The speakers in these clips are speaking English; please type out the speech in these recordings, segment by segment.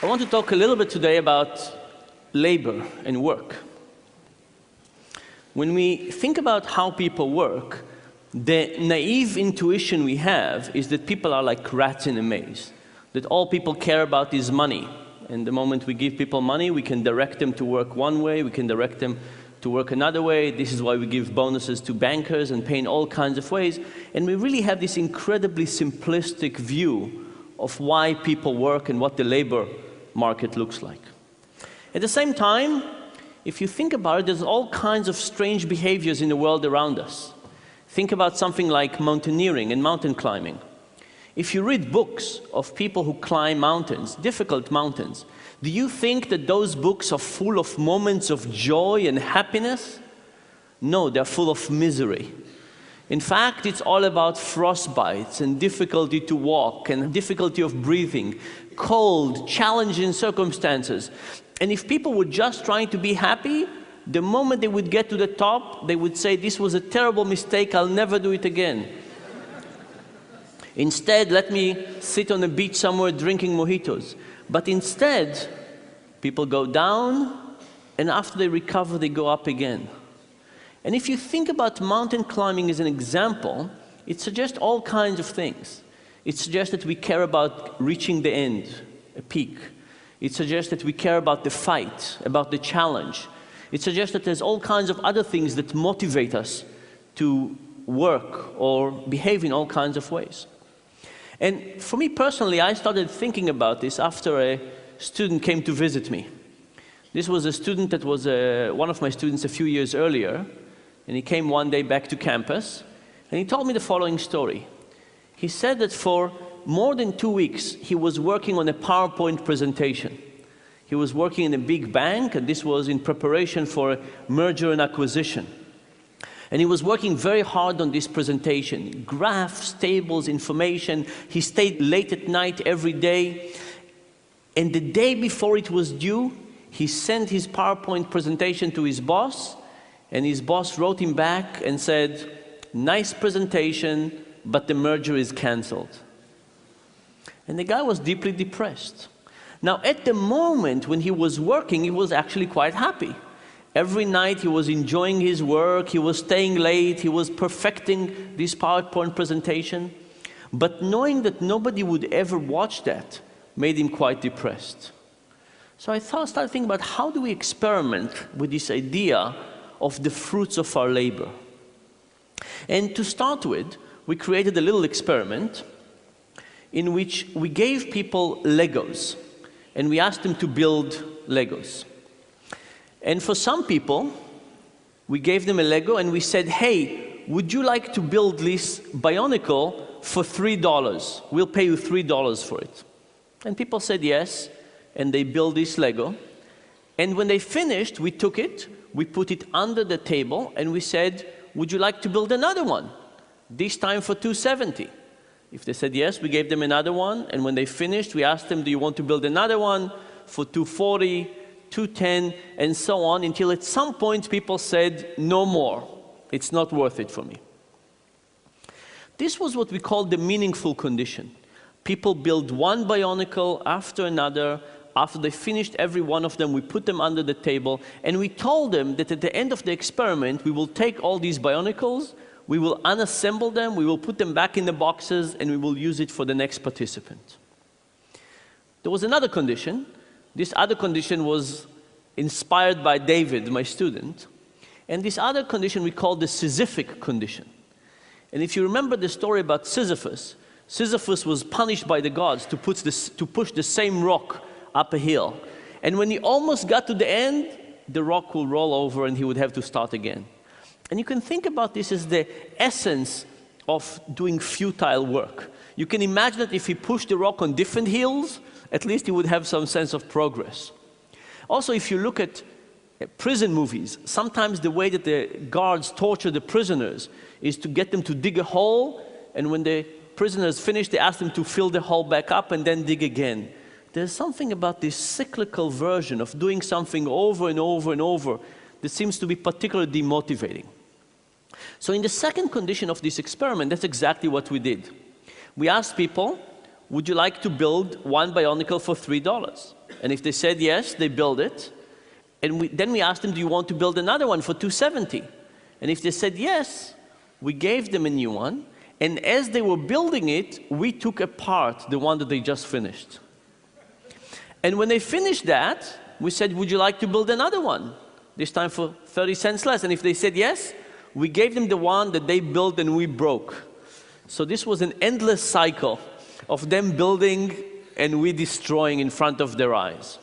want to talk a little bit today about labor and work. When we think about how people work, the naive intuition we have is that people are like rats in a maze, that all people care about is money. And the moment we give people money, we can direct them to work one way, we can direct them to work another way. This is why we give bonuses to bankers and pay in all kinds of ways. And we really have this incredibly simplistic view of why people work and what the labor market looks like. At the same time, if you think about it, there's all kinds of strange behaviors in the world around us. Think about something like mountaineering and mountain climbing. If you read books of people who climb mountains, difficult mountains, do you think that those books are full of moments of joy and happiness? No, they're full of misery. In fact, it's all about frostbites and difficulty to walk and difficulty of breathing, cold, challenging circumstances. And if people were just trying to be happy, the moment they would get to the top, they would say, "This was a terrible mistake, I'll never do it again." Instead, let me sit on a beach somewhere drinking mojitos. But instead, people go down, and after they recover, they go up again. And if you think about mountain climbing as an example, it suggests all kinds of things. It suggests that we care about reaching the end, a peak. It suggests that we care about the fight, about the challenge. It suggests that there's all kinds of other things that motivate us to work or behave in all kinds of ways. And for me personally, I started thinking about this after a student came to visit me. This was a student that was one of my students a few years earlier, and he came one day back to campus, and he told me the following story. He said that for more than 2 weeks, he was working on a PowerPoint presentation. He was working in a big bank, and this was in preparation for a merger and acquisition. And he was working very hard on this presentation. Graphs, tables, information. He stayed late at night every day. And the day before it was due, he sent his PowerPoint presentation to his boss, and his boss wrote him back and said, "Nice presentation, but the merger is canceled." And the guy was deeply depressed. Now, at the moment when he was working, he was actually quite happy. Every night he was enjoying his work, he was staying late, he was perfecting this PowerPoint presentation. But knowing that nobody would ever watch that made him quite depressed. So I started thinking about how do we experiment with this idea of the fruits of our labor. And to start with, we created a little experiment in which we gave people Legos, and we asked them to build Legos. And for some people, we gave them a Lego and we said, "Hey, would you like to build this Bionicle for $3? We'll pay you $3 for it." And people said yes, and they built this Lego. And when they finished, we took it, we put it under the table, and we said, "Would you like to build another one? This time for $270. If they said yes, we gave them another one, and when they finished, we asked them, "Do you want to build another one for $240, $210, and so on, until at some point people said, "No more. It's not worth it for me." This was what we called the meaningful condition. People build one Bionicle after another. After they finished every one of them, we put them under the table, and we told them that at the end of the experiment, we will take all these Bionicles, we will unassemble them, we will put them back in the boxes, and we will use it for the next participant. There was another condition. This other condition was inspired by David, my student. And this other condition we call the Sisyphic condition. And if you remember the story about Sisyphus, Sisyphus was punished by the gods to push the same rock up a hill. And when he almost got to the end, the rock will roll over and he would have to start again. And you can think about this as the essence of doing futile work. You can imagine that if he pushed the rock on different hills, at least he would have some sense of progress. Also, if you look at prison movies, sometimes the way that the guards torture the prisoners is to get them to dig a hole, and when the prisoners finish, they ask them to fill the hole back up and then dig again. There's something about this cyclical version of doing something over and over and over that seems to be particularly demotivating. So in the second condition of this experiment, that's exactly what we did. We asked people, would you like to build one Bionicle for $3? And if they said yes, they build it. And then we asked them, do you want to build another one for $270? And if they said yes, we gave them a new one. And as they were building it, we took apart the one that they just finished. And when they finished that, we said, would you like to build another one? This time for 30 cents less. And if they said yes, we gave them the one that they built and we broke. So this was an endless cycle of them building and we destroying in front of their eyes.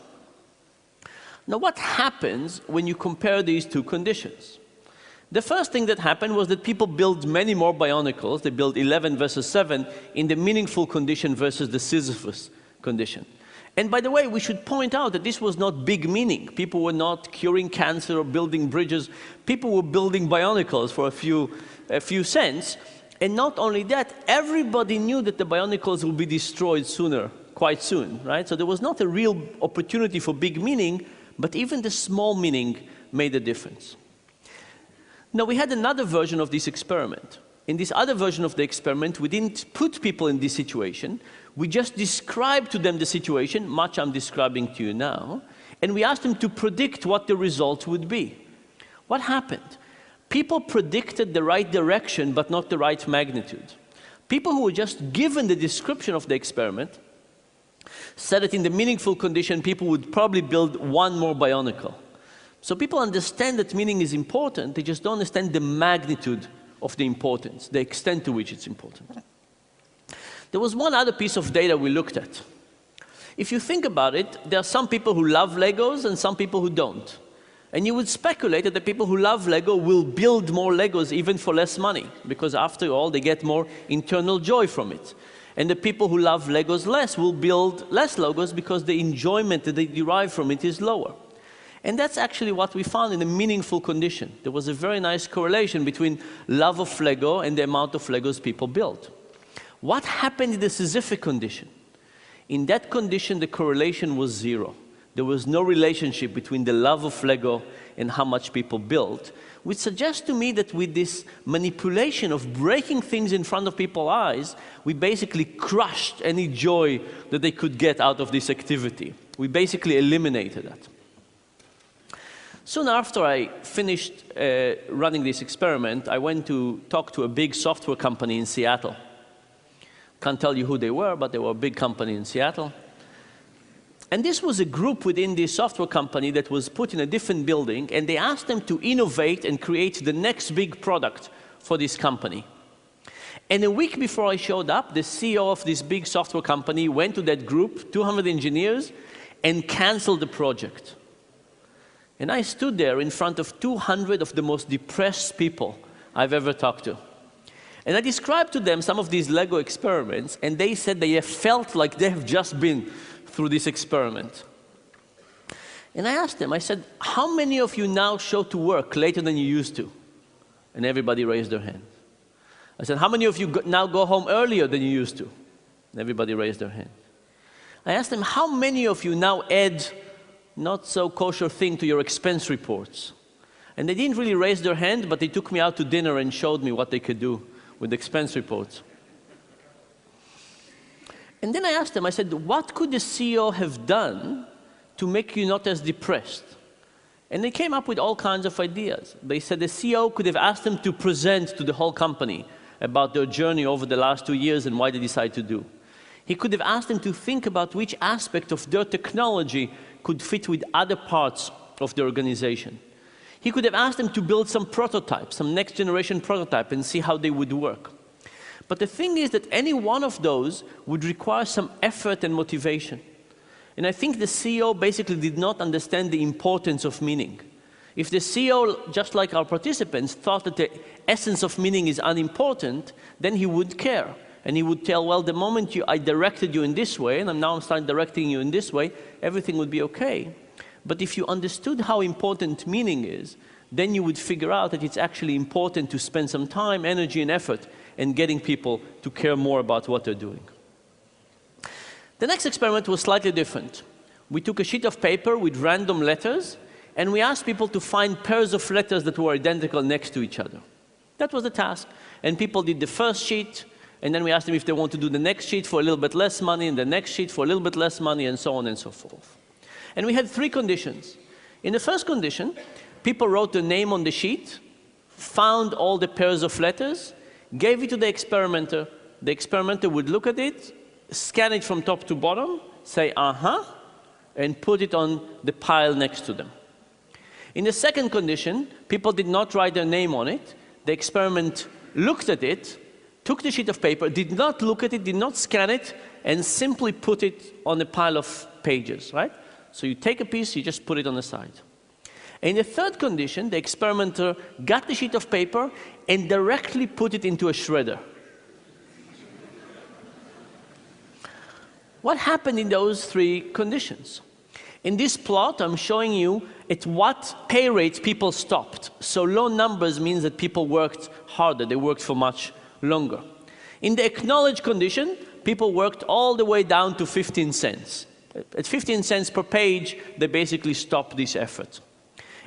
Now, what happens when you compare these two conditions? The first thing that happened was that people built many more Bionicles. They built 11 versus 7 in the meaningful condition versus the Sisyphus condition. And by the way, we should point out that this was not big meaning. People were not curing cancer or building bridges. People were building Bionicles for a few cents. And not only that, everybody knew that the Bionicles would be destroyed sooner, quite soon, right? So there was not a real opportunity for big meaning, but even the small meaning made a difference. Now, we had another version of this experiment. In this other version of the experiment, we didn't put people in this situation. We just described to them the situation, much I'm describing to you now, and we asked them to predict what the result would be. What happened? People predicted the right direction, but not the right magnitude. People who were just given the description of the experiment said that in the meaningful condition, people would probably build one more Bionicle. So people understand that meaning is important, they just don't understand the magnitude of the importance, the extent to which it's important. There was one other piece of data we looked at. If you think about it, there are some people who love Legos and some people who don't. And you would speculate that the people who love Lego will build more Legos even for less money, because after all, they get more internal joy from it. And the people who love Legos less will build less Legos because the enjoyment that they derive from it is lower. And that's actually what we found in a meaningful condition. There was a very nice correlation between love of Lego and the amount of Legos people built. What happened in the Sisyphic condition? In that condition, the correlation was zero. There was no relationship between the love of Lego and how much people built, which suggests to me that with this manipulation of breaking things in front of people's eyes, we basically crushed any joy that they could get out of this activity. We basically eliminated that. Soon after I finished running this experiment, I went to talk to a big software company in Seattle. Can't tell you who they were, but they were a big company in Seattle. And this was a group within this software company that was put in a different building, and they asked them to innovate and create the next big product for this company. And a week before I showed up, the CEO of this big software company went to that group, 200 engineers, and canceled the project. And I stood there in front of 200 of the most depressed people I've ever talked to. And I described to them some of these Lego experiments, and they said they have felt like they have just been through this experiment. And I asked them, I said, how many of you now show to work later than you used to? And everybody raised their hand. I said, how many of you now go home earlier than you used to? And everybody raised their hand. I asked them, how many of you now add not so kosher thing to your expense reports? And they didn't really raise their hand, but they took me out to dinner and showed me what they could do with expense reports. And then I asked them, I said, what could the CEO have done to make you not as depressed? And they came up with all kinds of ideas. They said the CEO could have asked them to present to the whole company about their journey over the last 2 years and why they decided to do. He could have asked them to think about which aspect of their technology could fit with other parts of the organization. He could have asked them to build some prototype, some next generation prototype, and see how they would work. But the thing is that any one of those would require some effort and motivation. And I think the CEO basically did not understand the importance of meaning. If the CEO, just like our participants, thought that the essence of meaning is unimportant, then he would care. And he would tell, well, the moment I directed you in this way, and now I'm starting directing you in this way, everything would be okay. But if you understood how important meaning is, then you would figure out that it's actually important to spend some time, energy, and effort in getting people to care more about what they're doing. The next experiment was slightly different. We took a sheet of paper with random letters, and we asked people to find pairs of letters that were identical next to each other. That was the task. And people did the first sheet, And then we ask them if they want to do the next sheet for a little bit less money, and the next sheet for a little bit less money, and so on and so forth. And we had 3 conditions. In the first condition, people wrote their name on the sheet, found all the pairs of letters, gave it to the experimenter. The experimenter would look at it, scan it from top to bottom, say, uh-huh, and put it on the pile next to them. In the second condition, people did not write their name on it. The experiment looked at it, took the sheet of paper, did not look at it, did not scan it, and simply put it on a pile of pages, right? So you take a piece, you just put it on the side. In the third condition, the experimenter got the sheet of paper and directly put it into a shredder. What happened in those 3 conditions? In this plot, I'm showing you at what pay rate people stopped. So low numbers means that people worked harder, they worked for much longer. In the acknowledge condition, people worked all the way down to 15 cents. At 15 cents per page, they basically stopped this effort.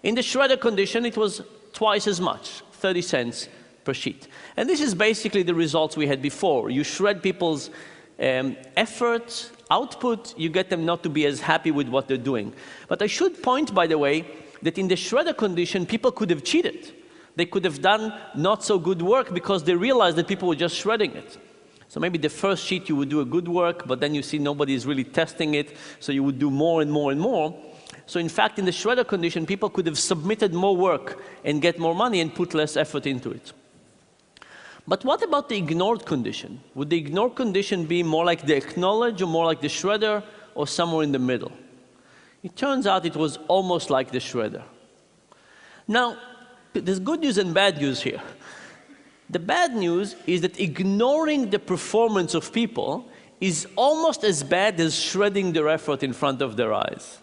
In the shredder condition, it was twice as much, 30 cents per sheet. And this is basically the results we had before. You shred people's effort, output, you get them not to be as happy with what they're doing. But I should point, by the way, that in the shredder condition, people could have cheated. They could have done not so good work because they realized that people were just shredding it. So maybe the first sheet you would do a good work, but then you see nobody is really testing it, so you would do more and more and more. So in fact, in the shredder condition, people could have submitted more work and get more money and put less effort into it. But what about the ignored condition? Would the ignored condition be more like the acknowledge or more like the shredder or somewhere in the middle? It turns out it was almost like the shredder. Now, there's good news and bad news here. The bad news is that ignoring the performance of people is almost as bad as shredding their effort in front of their eyes.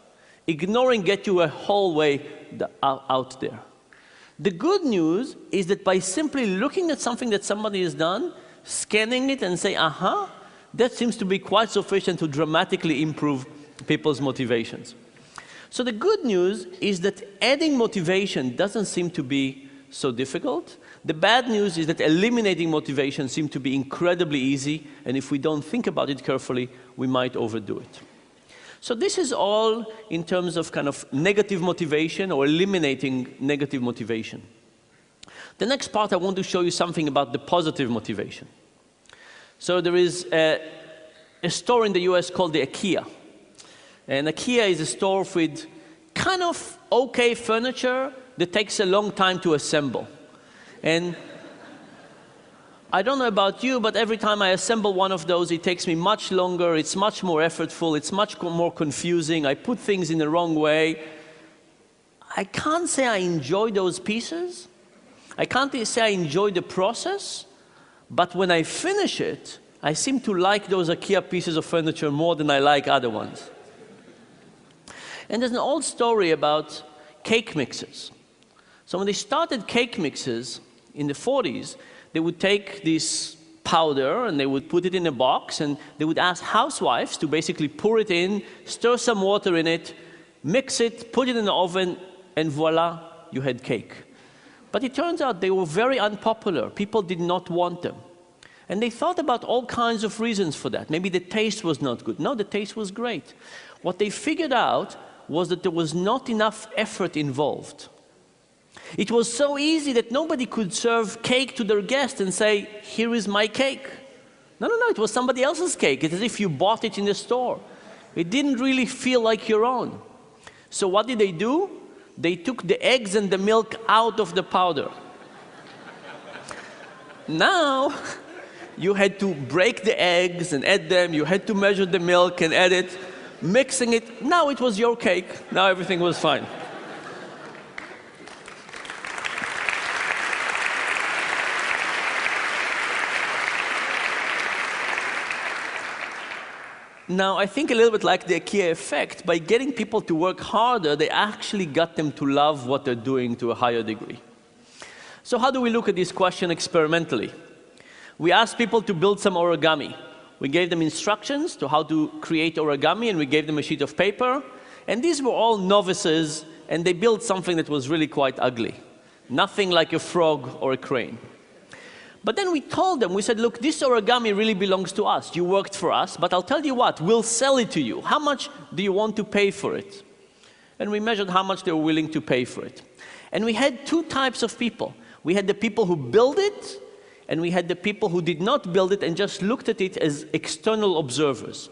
Ignoring gets you a whole way out there. The good news is that by simply looking at something that somebody has done, scanning it and say, aha, that seems to be quite sufficient to dramatically improve people's motivations. So the good news is that adding motivation doesn't seem to be so difficult. The bad news is that eliminating motivation seems to be incredibly easy, and if we don't think about it carefully, we might overdo it. So this is all in terms of kind of negative motivation or eliminating negative motivation. The next part, I want to show you something about the positive motivation. So there is a store in the US called the IKEA. And IKEA is a store with kind of okay furniture that takes a long time to assemble. And I don't know about you, but every time I assemble one of those, it takes me much longer, it's much more effortful, it's much more confusing, I put things in the wrong way. I can't say I enjoy those pieces, I can't say I enjoy the process, but when I finish it, I seem to like those IKEA pieces of furniture more than I like other ones. And there's an old story about cake mixers. So when they started cake mixers in the 40s, they would take this powder and they would put it in a box and they would ask housewives to basically pour it in, stir some water in it, mix it, put it in the oven, and voila, you had cake. But it turns out they were very unpopular. People did not want them. And they thought about all kinds of reasons for that. Maybe the taste was not good. No, the taste was great. What they figured out was that there was not enough effort involved. It was so easy that nobody could serve cake to their guest and say, here is my cake. No, it was somebody else's cake. It's as if you bought it in the store. It didn't really feel like your own. So what did they do? They took the eggs and the milk out of the powder. Now, you had to break the eggs and add them. You had to measure the milk and add it, mixing it. Now it was your cake. Now everything was fine. Now, I think a little bit like the IKEA effect, by getting people to work harder, they actually got them to love what they're doing to a higher degree. So how do we look at this question experimentally? We asked people to build some origami. We gave them instructions to how to create origami, and we gave them a sheet of paper. And these were all novices, and they built something that was really quite ugly. Nothing like a frog or a crane. But then we told them, we said, look, this origami really belongs to us. You worked for us, but I'll tell you what, we'll sell it to you. How much do you want to pay for it? And we measured how much they were willing to pay for it. And we had two types of people. We had the people who built it, and we had the people who did not build it and just looked at it as external observers.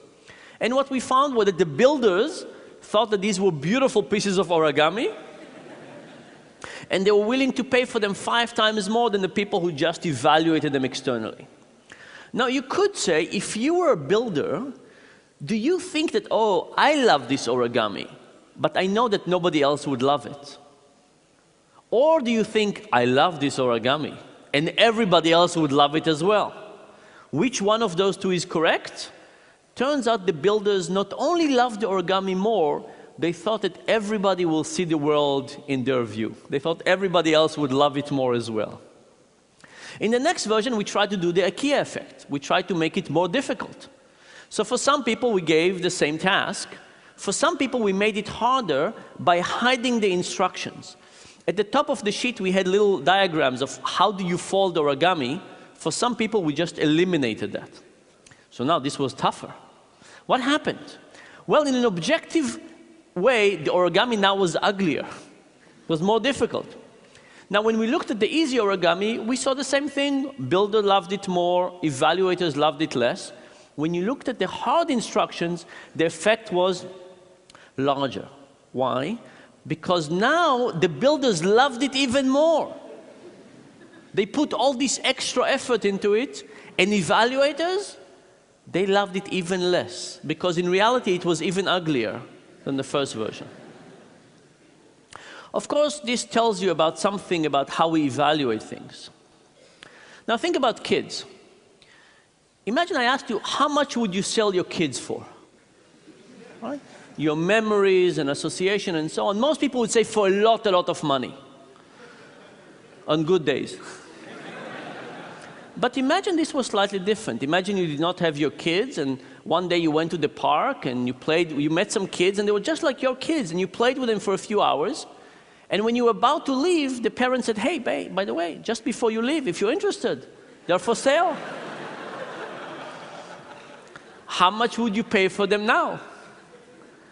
And what we found was that the builders thought that these were beautiful pieces of origami, and they were willing to pay for them 5 times more than the people who just evaluated them externally. Now, you could say, if you were a builder, do you think that, oh, I love this origami, but I know that nobody else would love it? Or do you think, I love this origami, and everybody else would love it as well? Which one of those two is correct? Turns out the builders not only loved the origami more, they thought that everybody will see the world in their view. They thought everybody else would love it more as well. In the next version, we tried to do the IKEA effect. We tried to make it more difficult. So for some people, we gave the same task. For some people, we made it harder by hiding the instructions. At the top of the sheet, we had little diagrams of how do you fold origami. For some people, we just eliminated that. So now this was tougher. What happened? Well, in an objective way, the origami now was uglier. It was more difficult. Now, when we looked at the easy origami, we saw the same thing. Builder loved it more, evaluators loved it less. When you looked at the hard instructions, the effect was larger. Why? Because now the builders loved it even more. They put all this extra effort into it, and evaluators, they loved it even less, because in reality it was even uglier than the first version. Of course, this tells you about something about how we evaluate things. Now think about kids. Imagine I asked you, how much would you sell your kids for? Right? Your memories and association and so on. Most people would say for a lot of money. On good days. But imagine this was slightly different. Imagine you did not have your kids, and one day you went to the park and you met some kids, and they were just like your kids, and you played with them for a few hours. And when you were about to leave, the parents said, hey, babe, by the way, just before you leave, if you're interested, they're for sale. How much would you pay for them now?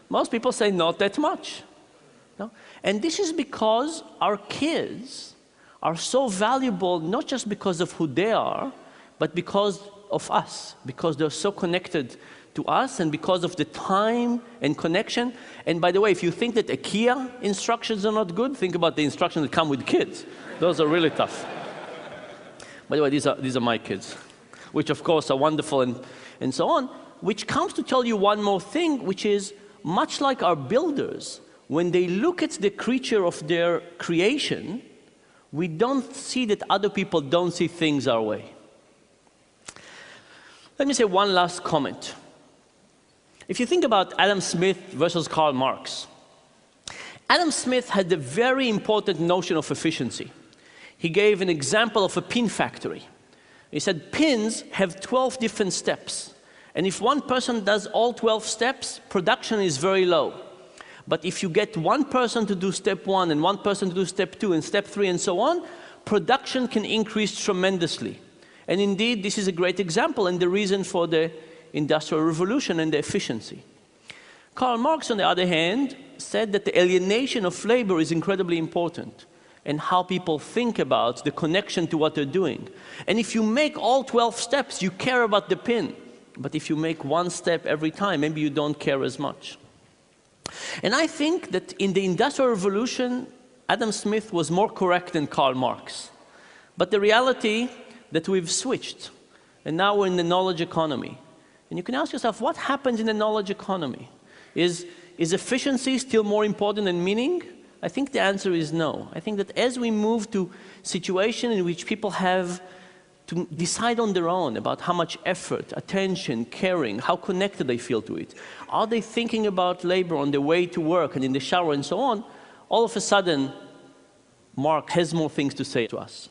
Most people say not that much. No? And this is because our kids are so valuable, not just because of who they are, but because of us, because they're so connected to us, and because of the time and connection. And by the way, if you think that IKEA instructions are not good, think about the instructions that come with kids. Those are really tough. By the way, these are my kids, which of course are wonderful and so on, which comes to tell you one more thing, which is much like our builders, when they look at the creature of their creation, we don't see that other people don't see things our way. Let me say one last comment. If you think about Adam Smith versus Karl Marx, Adam Smith had a very important notion of efficiency. He gave an example of a pin factory. He said pins have 12 different steps. And if one person does all 12 steps, production is very low. But if you get one person to do step 1 and one person to do step 2 and step 3 and so on, production can increase tremendously. And indeed, this is a great example and the reason for the Industrial Revolution and the efficiency. Karl Marx, on the other hand, said that the alienation of labor is incredibly important, and how people think about the connection to what they're doing. And if you make all 12 steps, you care about the pin. But if you make one step every time, maybe you don't care as much. And I think that in the Industrial Revolution, Adam Smith was more correct than Karl Marx. But the reality that we've switched, and now we're in the knowledge economy. And you can ask yourself, what happens in the knowledge economy? Is efficiency still more important than meaning? I think the answer is no. I think that as we move to situations in which people have to decide on their own about how much effort, attention, caring, how connected they feel to it, are they thinking about labor on their way to work and in the shower and so on, all of a sudden, Mark has more things to say to us.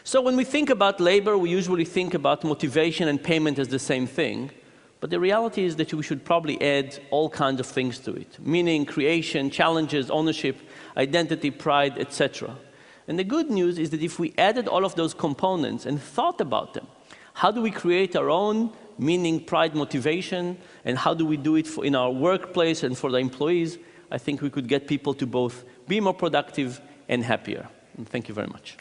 So when we think about labor, we usually think about motivation and payment as the same thing. But the reality is that we should probably add all kinds of things to it, meaning, creation, challenges, ownership, identity, pride, etc. And the good news is that if we added all of those components and thought about them, how do we create our own meaning, pride, motivation, and how do we do it in our workplace and for the employees, I think we could get people to both be more productive and happier. And thank you very much.